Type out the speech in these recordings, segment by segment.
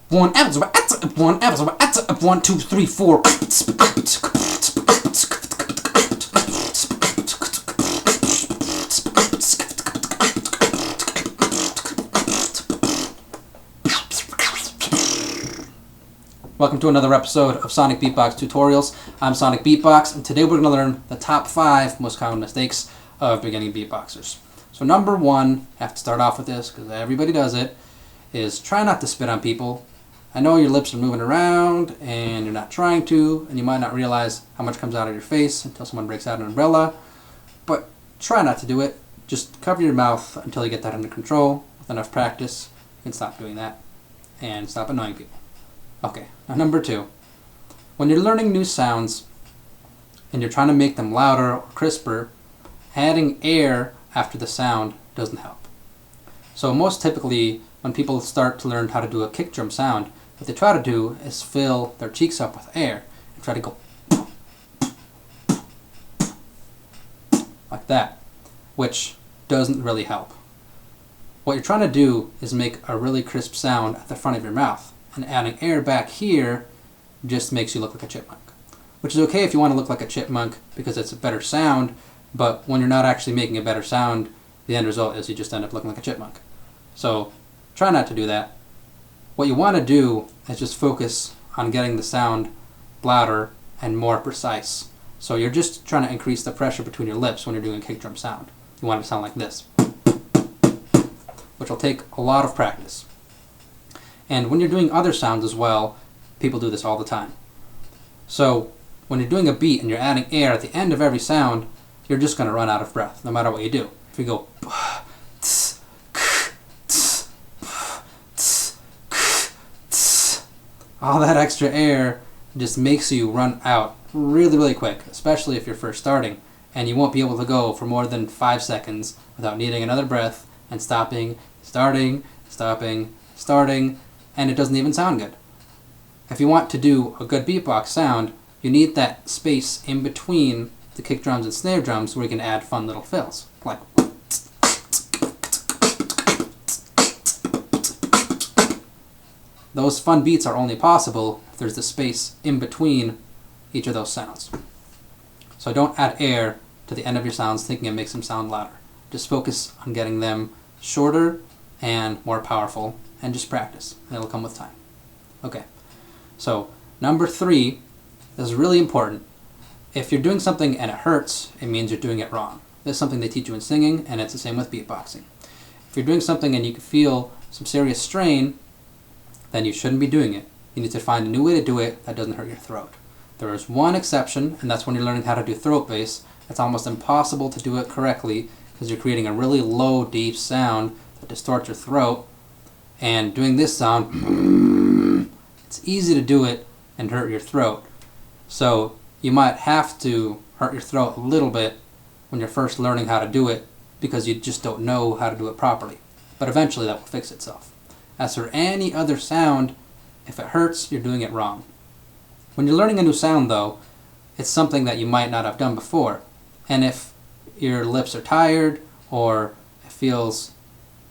1, 2, 3, 4. Welcome to another episode of Sonik Beatbox Tutorials. I'm Sonik Beatbox, and today we're going to learn the top 5 most common mistakes of beginning beatboxers. So number 1, I have to start off with this because everybody does it, is try not to spit on people. I know your lips are moving around and you're not trying to, and you might not realize how much comes out of your face until someone breaks out an umbrella, but try not to do it. Just cover your mouth until you get that under control. With enough practice, you can stop doing that and stop annoying people. Okay, now number 2. When you're learning new sounds and you're trying to make them louder or crisper, adding air after the sound doesn't help. So most typically, when people start to learn how to do a kick drum sound, what they try to do is fill their cheeks up with air and try to go like that, which doesn't really help. What you're trying to do is make a really crisp sound at the front of your mouth, and adding air back here just makes you look like a chipmunk. Which is okay if you want to look like a chipmunk because it's a better sound, but when you're not actually making a better sound, the end result is you just end up looking like a chipmunk. So try not to do that. What you want to do is just focus on getting the sound louder and more precise. So you're just trying to increase the pressure between your lips when you're doing a kick drum sound. You want it to sound like this, which will take a lot of practice. And when you're doing other sounds as well, people do this all the time. So when you're doing a beat and you're adding air at the end of every sound, you're just going to run out of breath, no matter what you do. If you go, all that extra air just makes you run out really, really quick, especially if you're first starting. And you won't be able to go for more than 5 seconds without needing another breath and stopping, starting, stopping, starting, and it doesn't even sound good. If you want to do a good beatbox sound, you need that space in between the kick drums and snare drums where you can add fun little fills, like those fun beats are only possible if there's the space in between each of those sounds. So don't add air to the end of your sounds thinking it makes them sound louder. Just focus on getting them shorter and more powerful, and just practice. It'll come with time. Okay, so number 3 is really important. If you're doing something and it hurts, it means you're doing it wrong. This is something they teach you in singing, and it's the same with beatboxing. If you're doing something and you can feel some serious strain, then you shouldn't be doing it. You need to find a new way to do it that doesn't hurt your throat. There is one exception, and that's when you're learning how to do throat bass. It's almost impossible to do it correctly because you're creating a really low, deep sound that distorts your throat. And doing this sound, it's easy to do it and hurt your throat. So you might have to hurt your throat a little bit when you're first learning how to do it because you just don't know how to do it properly. But eventually that will fix itself. As for any other sound, if it hurts, you're doing it wrong. When you're learning a new sound though, it's something that you might not have done before. And if your lips are tired or it feels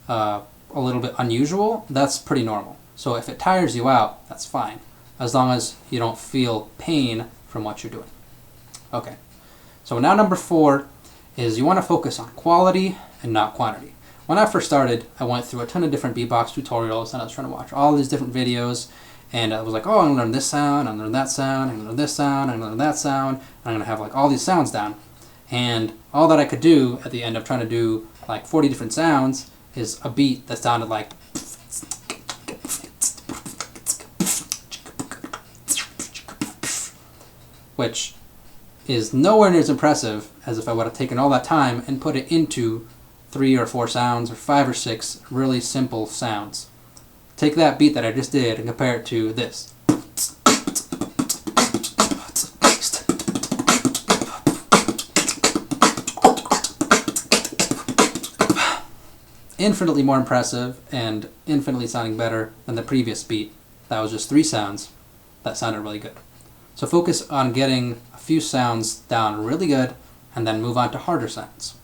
a little bit unusual, that's pretty normal. So if it tires you out, that's fine, as long as you don't feel pain from what you're doing. Okay, so now number 4 is you want to focus on quality and not quantity. When I first started, I went through a ton of different beatbox tutorials, and I was trying to watch all these different videos, and I was like, oh, I'm going to learn this sound, I'm going to learn that sound, I'm going to learn this sound, I'm going to learn that sound, and I'm going to have like all these sounds down. And all that I could do at the end of trying to do like 40 different sounds is a beat that sounded like, which is nowhere near as impressive as if I would have taken all that time and put it into 3 or 4 sounds or 5 or 6 really simple sounds. Take that beat that I just did and compare it to this. Infinitely more impressive and infinitely sounding better than the previous beat. That was just 3 sounds that sounded really good. So focus on getting a few sounds down really good and then move on to harder sounds.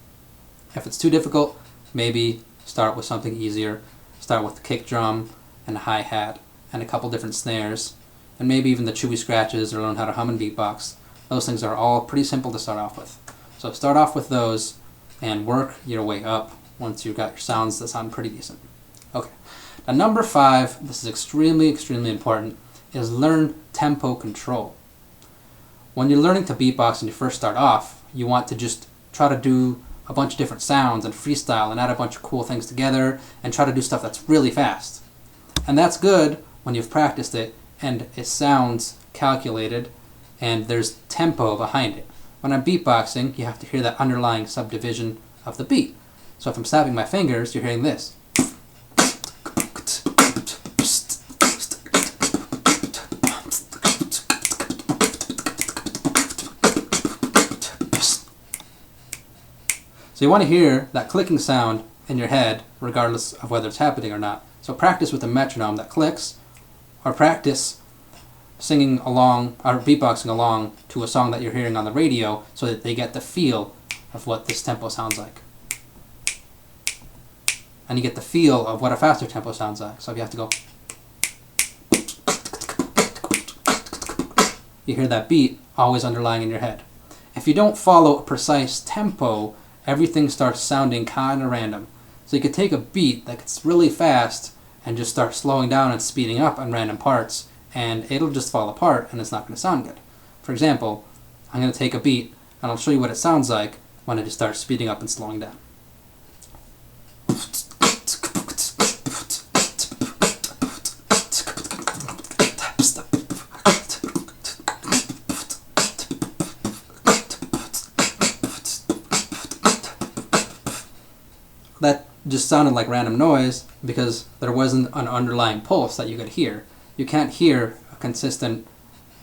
If it's too difficult, maybe start with something easier. Start with the kick drum and a hi-hat and a couple different snares, and maybe even the chewy scratches or learn how to hum and beatbox. Those things are all pretty simple to start off with. So start off with those and work your way up once you've got your sounds that sound pretty decent. Okay. Now number 5, this is extremely important, is learn tempo control. When you're learning to beatbox and you first start off, you want to just try to do a bunch of different sounds and freestyle and add a bunch of cool things together and try to do stuff that's really fast. And that's good when you've practiced it and it sounds calculated and there's tempo behind it. When I'm beatboxing, you have to hear that underlying subdivision of the beat. So if I'm snapping my fingers, you're hearing this. So you want to hear that clicking sound in your head regardless of whether it's happening or not. So practice with a metronome that clicks, or practice singing along or beatboxing along to a song that you're hearing on the radio so that they get the feel of what this tempo sounds like. And you get the feel of what a faster tempo sounds like. So if you have to go, you hear that beat always underlying in your head. If you don't follow a precise tempo, everything starts sounding kind of random. So you could take a beat that gets really fast and just start slowing down and speeding up on random parts, and it'll just fall apart and it's not going to sound good. For example, I'm going to take a beat and I'll show you what it sounds like when I just start speeding up and slowing down. That just sounded like random noise because there wasn't an underlying pulse that you could hear. You can't hear a consistent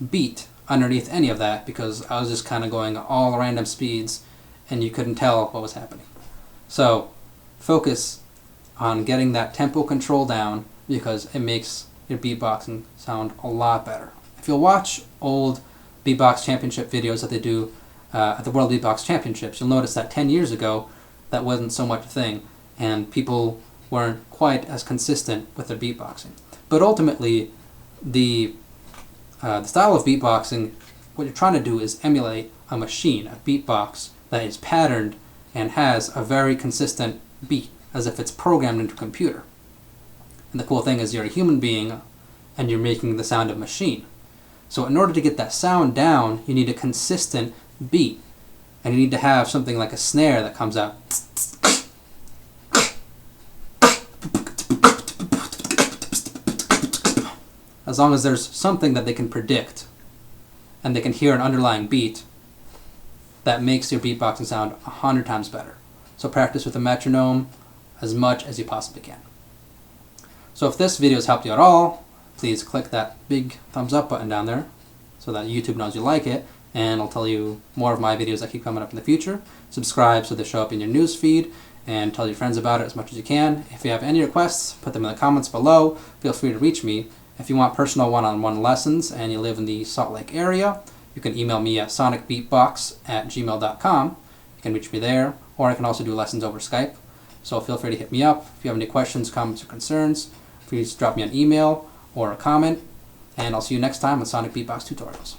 beat underneath any of that because I was just kind of going all random speeds and you couldn't tell what was happening. So focus on getting that tempo control down because it makes your beatboxing sound a lot better. If you'll watch old beatbox championship videos that they do at the World Beatbox Championships, you'll notice that 10 years ago that wasn't so much a thing and people weren't quite as consistent with their beatboxing. But ultimately, the style of beatboxing, what you're trying to do is emulate a machine, a beatbox that is patterned and has a very consistent beat, as if it's programmed into a computer. And the cool thing is you're a human being and you're making the sound of a machine. So in order to get that sound down, you need a consistent beat. And you need to have something like a snare that comes out. As long as there's something that they can predict and they can hear an underlying beat, that makes your beatboxing sound 100 times better. So practice with a metronome as much as you possibly can. So if this video has helped you at all, please click that big thumbs up button down there so that YouTube knows you like it, and I'll tell you more of my videos that keep coming up in the future. Subscribe so they show up in your news feed, and tell your friends about it as much as you can. If you have any requests, put them in the comments below. Feel free to reach me. If you want personal one-on-one lessons and you live in the Salt Lake area, you can email me at sonicbeatbox@gmail.com. You can reach me there, or I can also do lessons over Skype. So feel free to hit me up. If you have any questions, comments, or concerns, please drop me an email or a comment, and I'll see you next time on Sonik Beatbox Tutorials.